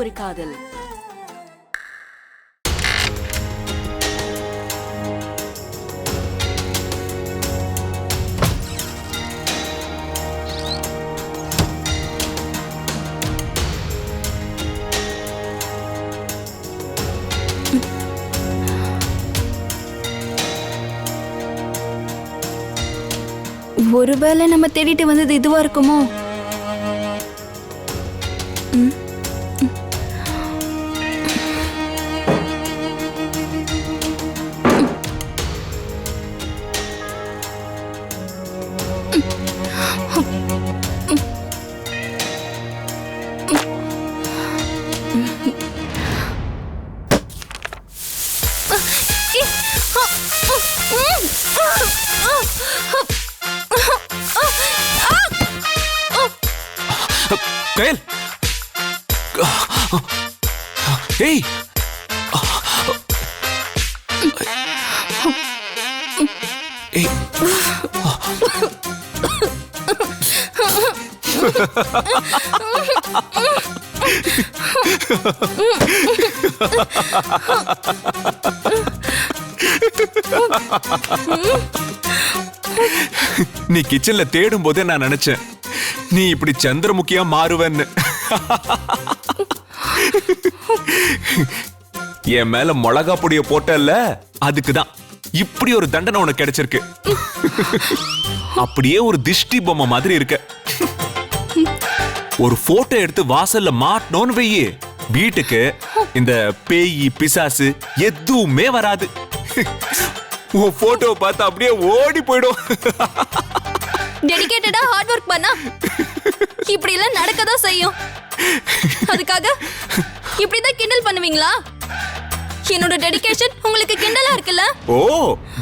ஒரு காதல். ஒருவேளை நம்ம தேடிட்டு வந்தது இதுவா இருக்குமோ? கயல், ஏய், ஏய், நீ கிச்சன்ல தேடும் போதே நான் நினைச்சேன் நீ இப்படி சந்திரமுகியா மாறுவன்னு. என் மேல மிளகா பொடிய போட்டல்ல, அதுக்குதான் இப்படி ஒரு தண்டனை உனக்கு கிடைச்சிருக்கு. அப்படியே ஒரு திஷ்டி பொம்மை மாதிரி இருக்க. ஒரு போட்டோ எடுத்து வாசல்ல மாட்டணும்னு வெயி, வீட்டுக்கு இந்த பேய் பிசாசு எதுவுமே வராது. உன் போட்டோவை பார்த்து அப்படியே ஓடி போயிடும். டெடிகேட்டடா ஹார்ட் ஒர்க் பண்ணா இப்படி எல்லாம் நடக்கதான் செய்யும். அதுக்காக இப்படிதான் கிண்டல் பண்ணுவீங்களா? என்னோட டெடிகேஷன் உங்களுக்கு கிண்டலா இருக்குல்ல? ஓ,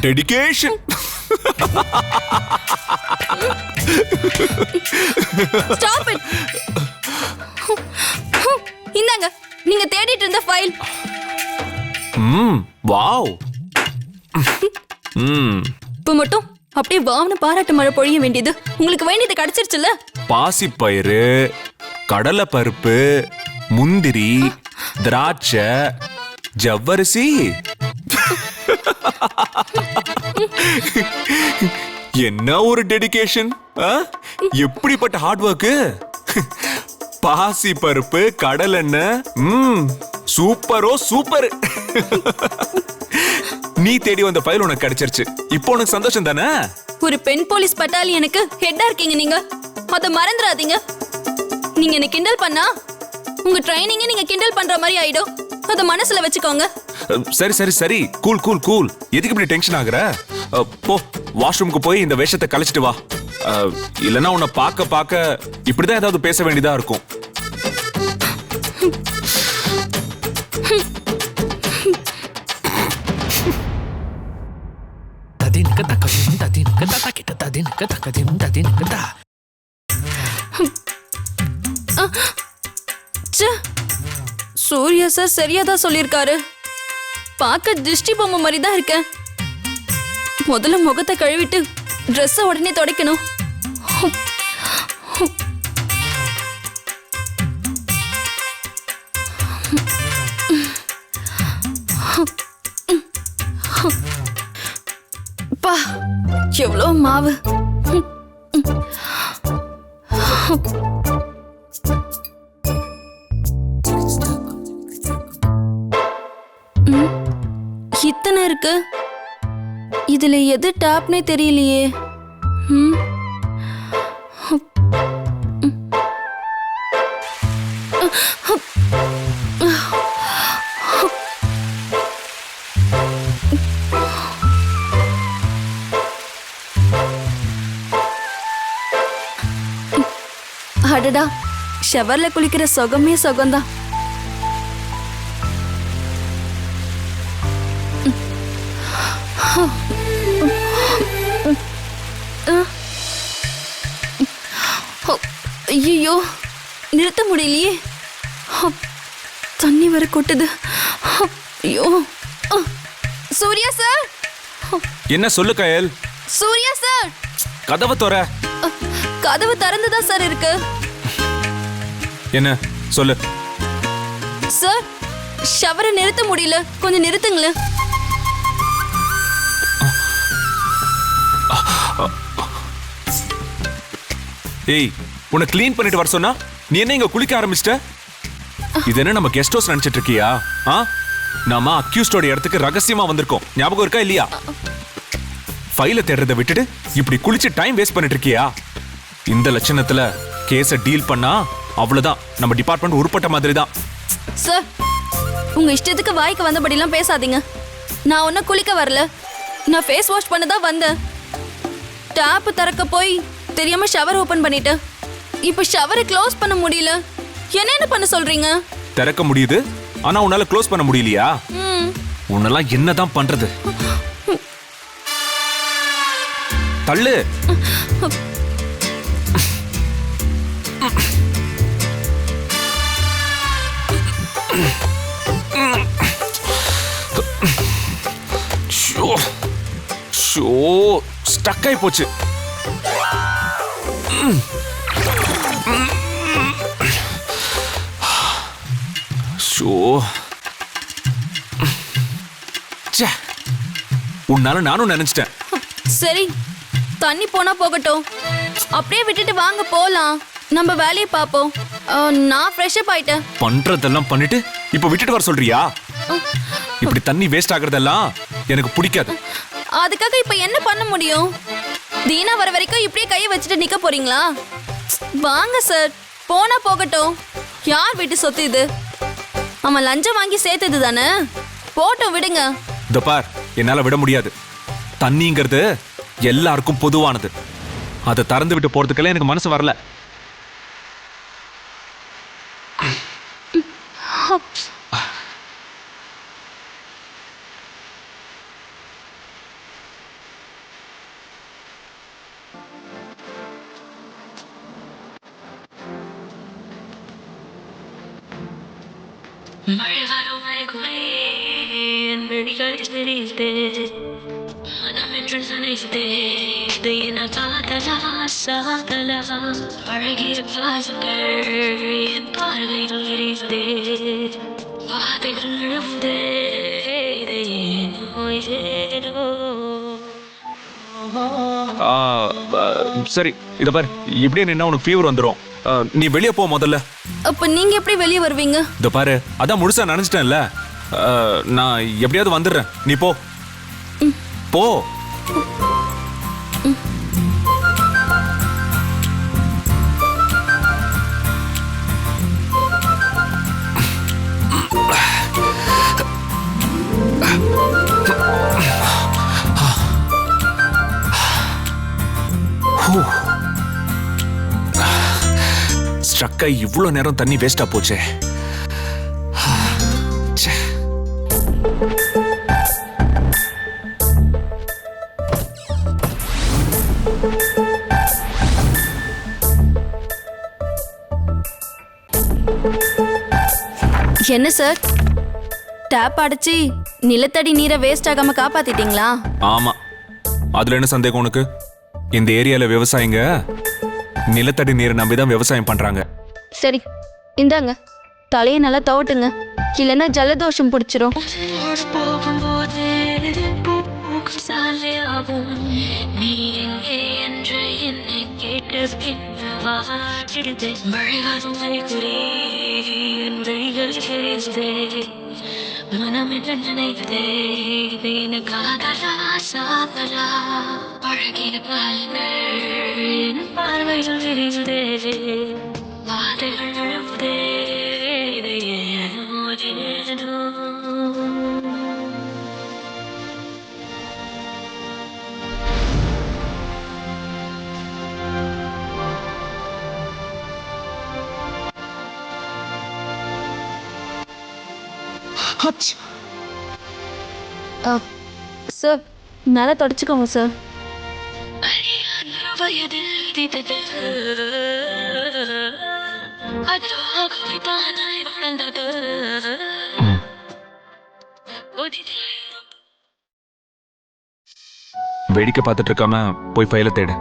டெடிகேஷன். Stop it. இந்தாங்க நீங்க தேடிட்டு இருந்த ஃபைல். வாவ். இப்ப மட்டும் அப்படியே வாவன பாராட்டு மழை பொழிய வேண்டியது உங்களுக்கு வேண்டியது கிடைச்சிருச்சுல்ல? பாசிப்பயிறு, கடலை பருப்பு, முந்திரி, திராட்சை, ஜவ்வரிசி. என்ன ஒரு டெடிகேஷன்! எப்படிப்பட்ட ஹார்ட் ஒர்க்! பாசி பருப்பு, கடலெண்ணெய், சூப்பரோ சூப்பர். நீ தேடி வந்த ஃபைல் உனக்கு கிடைச்சிருச்சு. இப்போ உனக்கு சந்தோஷம் தானே? ஒரு பெண் போலீஸ் பட்டாலியனுக்கு ஹெட்டா இருக்கீங்க நீங்க. அத மறந்துடாதீங்க. நீங்க என்ன கிண்டல் பண்ணா உங்க ட்ரைனிங்க நீங்க கிண்டல் பண்ற மாதிரி ஆயிடும். அத மனசுல வச்சுக்கோங்க. சரி சரி சரி, கூல் கூல் கூல். எதுக்கு இப்படி டென்ஷன் ஆகுற? போ, வாஷ்ரூமுக்கு போய் இந்த வேஷத்தை கழிச்சிட்டு வா. இல்லனா உன்னை பார்க்க பார்க்க இப்படிதான் ஏதாவது பேச வேண்டியதா இருக்கும். சூர்யா சார் சரியாதான் சொல்லிருக்காரு. பார்க்க திருஷ்டி பொம்மை மாதிரி தான் இருக்க. முதல்ல முகத்தை கழுவிட்டு ட்ரெஸ்ஸை உடனே துடைக்கணும். பா, எவ்வளோ மாவு! இத்தனை இருக்கு. இதுல எது டாப்னே தெரியலையே. அடடா, ஷவர்ல குளிக்கிற சுகமே சுகம்தான். ஐயோ, நிறுத்த முடியலையே. தண்ணி வர கொட்டுது. ஐயோ. சூர்யா சார். என்ன சொல்லு கயல்? சூர்யா சார், கதவை தோற. கதவு திறந்துதான் சார் இருக்கு. என்ன சொல்லு? சார் ஷவரை நிறுத்த முடியல, கொஞ்சம் நிறுத்துங்களேன். ஏய், உன்னை க்ளீன் பண்ணிட்டு வர சொன்னா நீ என்ன இங்க குளிக்க ஆரம்பிச்சிட்ட? இது என்ன நம்ம கெஸ்ட் ஹவுஸ் நினைச்சிட்டு இருக்கியா? நாம அக்யூஸ்டோட இடத்துக்கு ரகசியமா வந்திருக்கோம், ஞாபகம் இருக்கா இல்லையா? ஃபைல தேடுறதை விட்டுட்டு இப்படி குளிச்சு டைம் வேஸ்ட் பண்ணிட்டு இருக்கியா? இந்த லட்சணத்துல கேஸ டீல் பண்ணா அவ்வளவுதான், நம்ம டிபார்ட்மெண்ட் உருப்பட்ட மாதிரி தான். சார் உங்க இஷ்டத்துக்கு வாய்க்கு வந்தபடிலாம் பேசாதீங்க. நான் ஒன்னும் குளிக்க வரல, நான் ஃபேஸ் வாஷ் பண்ண தான் வந்தேன். டேப் திறக்க போய் தெரியாம ஷவர் ஓபன் பண்ணிட்டேன். இப்போ ஷவரை க்ளோஸ் பண்ண முடியல. என்ன பண்ண சொல்றீங்க? திறக்க முடியுது, ஆனா உன்னால க்ளோஸ் பண்ண முடியலையா? உன்னெல்லாம் என்னதான் பண்றது? தள்ளு. ஸ்டக் ஆகி போச்சு. உன்னால நானும் நினைச்சிட்டேன். சரி, தண்ணி போனா போகட்டும், அப்படியே விட்டுட்டு வாங்க போலாம், நம்ம வேலையை பார்ப்போம். நான் ஃப்ரெஷ் அப் ஆயிட்டேன். பண்றதெல்லாம் பண்ணிட்டு இப்ப விட்டுட்டு வர சொல்றியா? இப்படி தண்ணி வேஸ்ட் ஆகுறதெல்லாம் எனக்கு பிடிக்காது. அதுக்காக இப்ப என்ன பண்ண முடியும்? தீனா வர வரைக்கும் இப்படியே கையை வச்சுட்டு நிக்க போறீங்களா? வாங்க சார், போனா போகட்டும். யார் வீட்டு சொத்து இது? அவன் லஞ்சம் வாங்கி சேர்த்தது தானே, போட்டோம் விடுங்க. இந்த பார், என்னால விட முடியாது. தண்ணிங்கிறது எல்லாருக்கும் பொதுவானது. அதை திறந்து விட்டு போறதுக்கெல்லாம் எனக்கு மனசு வரல. சரி, இத பாரு, இப்படியே நின்னா உனக்கு ஃபீவர் வந்துடும். நீ வெளியே போ முதல்ல. அப்ப நீங்க எப்படி வெளியே வருவீங்க? இத பாரு, அதான் முழுசா நினைச்சிட்டேன்ல, நான் எப்படியாவது வந்துடுறேன். நீ போ போ. ஸ்ட்ரக்கா இவ்வளவு நேரம் தண்ணி வேஸ்டா போச்சே. என்ன சார், டேப் அடைச்சி நிலத்தடி நீரை வேஸ்ட் ஆகாம காப்பாத்திட்டீங்களா? ஆமா, அதுல என்ன சந்தேகம் உனக்கு? இந்த ஏரியால விவசாயிங்க நிலத்தடி நீரை நம்பிதான் விவசாயம் பண்றாங்க. சரி, இந்தாங்க, தலையை நல்லா தவட்டுங்க, இல்லைன்னா ஜலதோஷம் பிடிச்சிரும். சார், மேலே தொடச்சிக்கோங்க சார். வேடிக்கை பார்த்துட்டு இருக்காம போய் ஃபைல தேடு.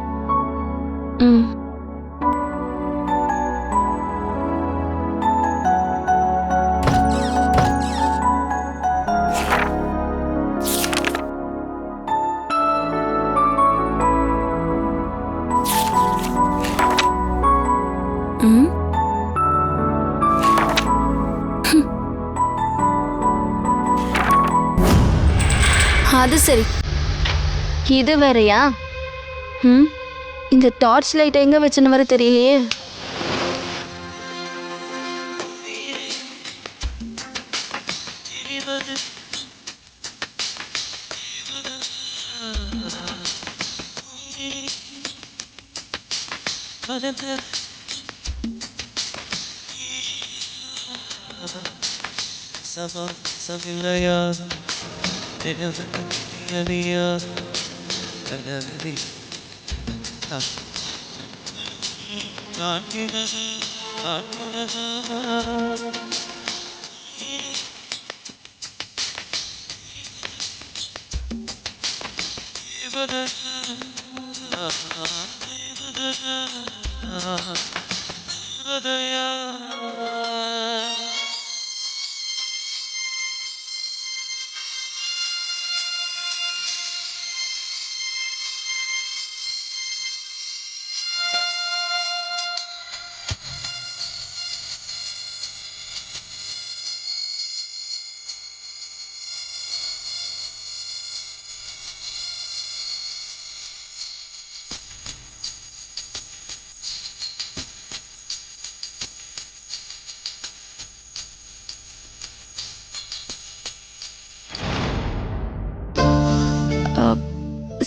ம். அது சரி, இது வேறயா? ம், இந்த டார்ச் லைட் எங்க வச்சுன்னு வர தெரியலையே.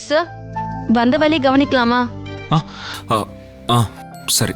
சார், வந்த வழி கவனிக்கலாமா? ஆ ஆ, ஆ சரி.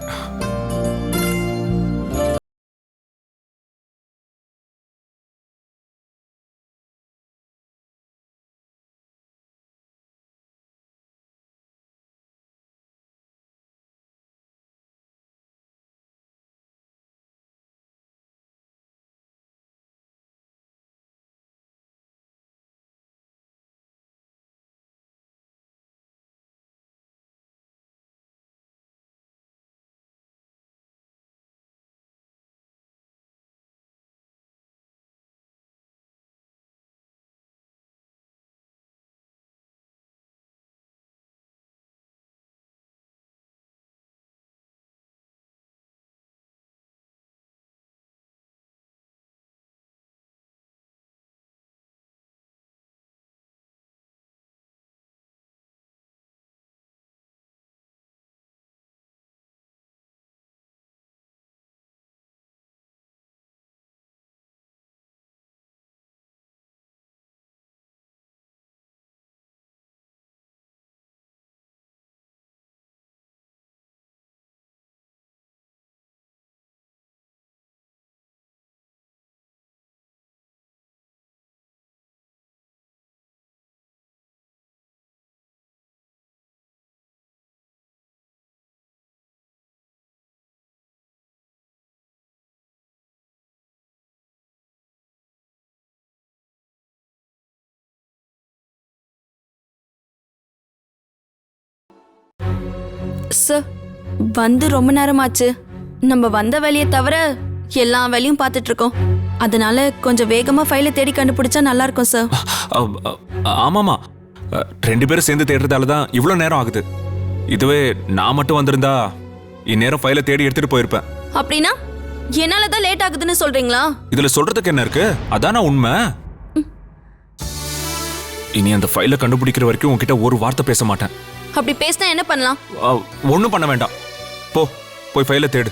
சார், வந்து ரொம்ப நேரமாச்சு. நம்ம வந்த வேலையை தவிர எல்லா வேலையும் பார்த்துட்டு இருக்கோம். அதனால கொஞ்சம் வேகமா ஃபைலை தேடி கண்டுபிடிச்சா நல்லா இருக்கும் சார். ஆமாமா, 2 பேரும் சேர்ந்து தேடுறதால தான் இவ்வளோ நேரம் ஆகுது. இதுவே நான் மட்டும் வந்திருந்தா இந்நேரம் ஃபைலை தேடி எடுத்துட்டு போயிருப்பேன். அப்படின்னா என்னால தான் லேட் ஆகுதுன்னு சொல்றீங்களா? இதுல சொல்றதுக்கு என்ன இருக்கு? அதான உண்மை. இனி அந்த ஃபைலை கண்டுபிடிக்கிற வரைக்கும் உன்கிட்ட ஒரு வார்த்தை பேச மாட்டேன். அப்படி பேசினா என்ன பண்ணலாம்? ஒன்றும் பண்ண வேண்டாம். போய் ஃபைலை தேடு.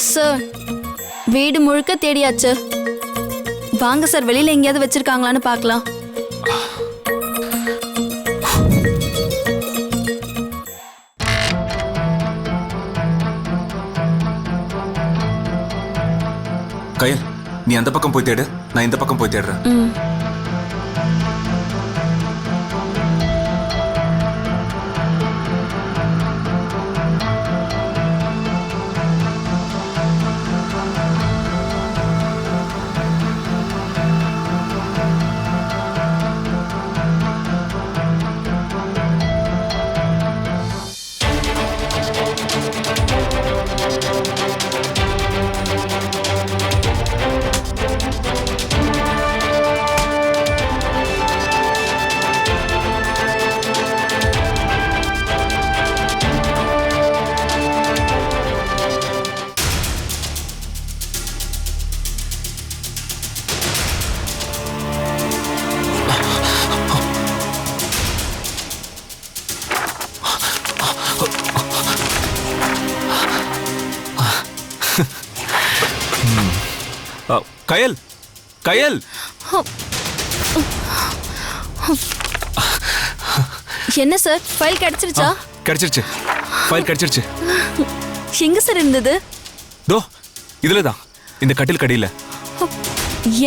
சார், வீடு முழுக்க தேடியாச்சு. வாங்க சார், வெளியில எங்கேயாவது வச்சிருக்காங்களான்னு பார்க்கலாம். கயல், நீ அந்த பக்கம் போய் தேடு, நான் இந்த பக்கம் போய் தேடுறேன். கயல் கயல் என்ன சார் ஃபைல் கிடைச்சிருச்சா? கிடைச்சிருச்சு, ஃபைல் கிடைச்சிருச்சு. எங்க சார் இருந்தது? தோ இதுலதான், இந்த கட்டில் கடியில.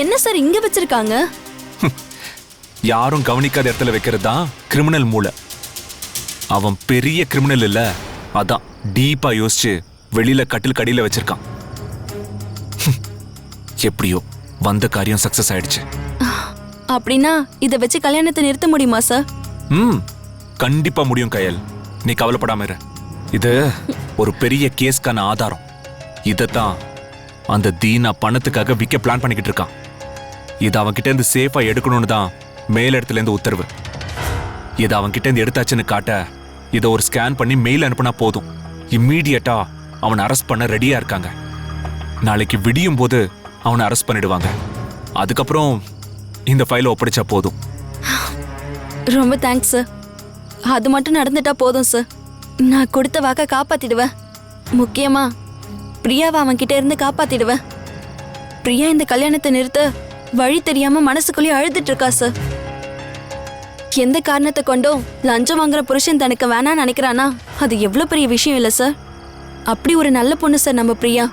என்ன சார் இங்க வச்சிருக்காங்க? யாரும் கவனிக்காத இடத்துல வைக்கிறது தான் கிரிமினல் மூளை. அவன் பெரிய கிரிமினல் இல்ல, அதான் டீப்பா யோசிச்சு வெளியில கட்டில் கடியில வச்சிருக்கான். எப்படியோ வந்த காரியம் சக்சஸ் ஆயிடுச்சு. அப்படின்னா இத வச்சு கல்யாணத்தை நிறுத்த முடியுமா சார்? கண்டிப்பா முடியும் கயல், நீ கவலைப்படாம இரு. இது ஒரு பெரிய கேஸ்க்கான ஆதாரம். இதத்தான் அந்த தீனா பணத்துக்காக விற்க பிளான் பண்ணிக்கிட்டு இருக்கான். இது அவன்கிட்ட இருந்து சேஃபா எடுக்கணும்னு தான் மேல் இடத்துல இருந்து உத்தரவு. இதை அவன்கிட்ட இருந்து எடுத்தாச்சுன்னு காட்ட இதை ஒரு ஸ்கேன் பண்ணி மெயில் அனுப்புனா போதும். இம்மீடியட்டா அவனை அரெஸ்ட் பண்ண ரெடியா இருக்காங்க. நாளைக்கு விடியும் போது அவனை அரெஸ்ட் பண்ணிடுவாங்க. அதுக்கப்புறம் இந்த ஃபைலை ஒப்படைச்சா போதும். ரொம்ப தேங்க்ஸ் சார். அது மட்டும் நடந்துட்டா போதும் சார். நான் கொடுத்த வாக்க காப்பாத்திடுவேன். முக்கியமா பிரியாவை அவன் கிட்ட இருந்து காப்பாத்திடுவேன். பிரியா இந்த கல்யாணத்தை நிறுத்த வழி தெரியாம மனசுக்குள்ளேயே அழுதுட்டு இருக்கா சார். எந்த காரணத்தை கொண்டும் லஞ்சம் வாங்குற புருஷன் தனக்கு வேணான்னு நினைக்கிறானா அது எவ்வளவு பெரிய விஷயம் இல்ல சார். அப்படி ஒரு நல்ல பொண்ணு சார் நம்ம பிரியா.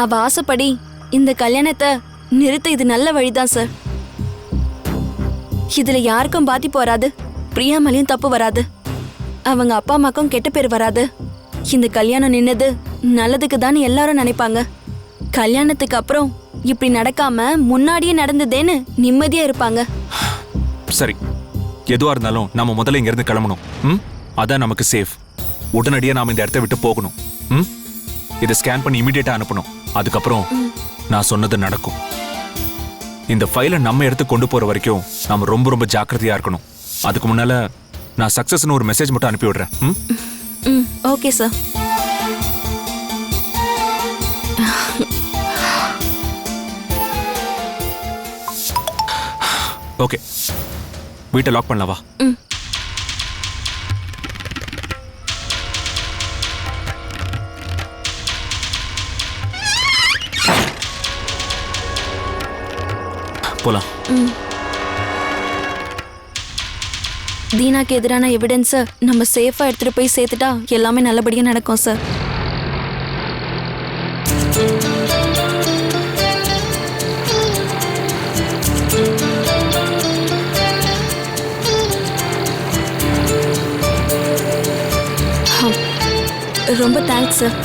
அவ ஆசைப்படி இந்த கல்யாணத்தை நிறுத்த இது நல்ல வழிதான் சார். இதுல யாருக்கும் பாதிப்பு வராது, பிரியா மேலேயும் தப்பு வராது, அவங்க அப்பா அம்மாக்கும் கெட்ட பேர் வராது. இந்த கல்யாணம் நின்னது நல்லதுக்கு தான் எல்லாரும் நினைப்பாங்க. கல்யாணத்துக்கு அப்புறம் இப்படி நடக்காம முன்னாடியே நடந்ததேன்னு நிம்மதியா இருப்பாங்க. சரி, எதுவா இருந்தாலும் நம்ம முதல்ல இங்க இருந்து கிளம்பணும். அதான் நமக்கு சேஃப். உடனடியா நாம இந்த இடத்தை விட்டு போகணும். இதை ஸ்கேன் பண்ணி இமிடியேட்டா அனுப்பணும். அதுக்கப்புறம் நான் சொன்னது நடக்கும். இந்த ஃபைலை நம்ம எடுத்து கொண்டு போற வரைக்கும் நாம ரொம்ப ரொம்ப ஜாக்கிரதையா இருக்கணும். அதுக்கு முன்னால நான் சக்சஸ்னு ஒரு மெசேஜ் மட்டும் அனுப்பி விடுறேன். Okay sir. ஓகே, வீட்டை லாக் பண்ணலவா? போலாம். தீனாக்கு எதிரான எவிடன்ஸை நம்ம சேஃபா எடுத்துட்டு போய் சேர்த்துட்டா எல்லாமே நல்லபடியா நடக்கும் சார். ரொம்ப தேங்க்ஸ் சார்.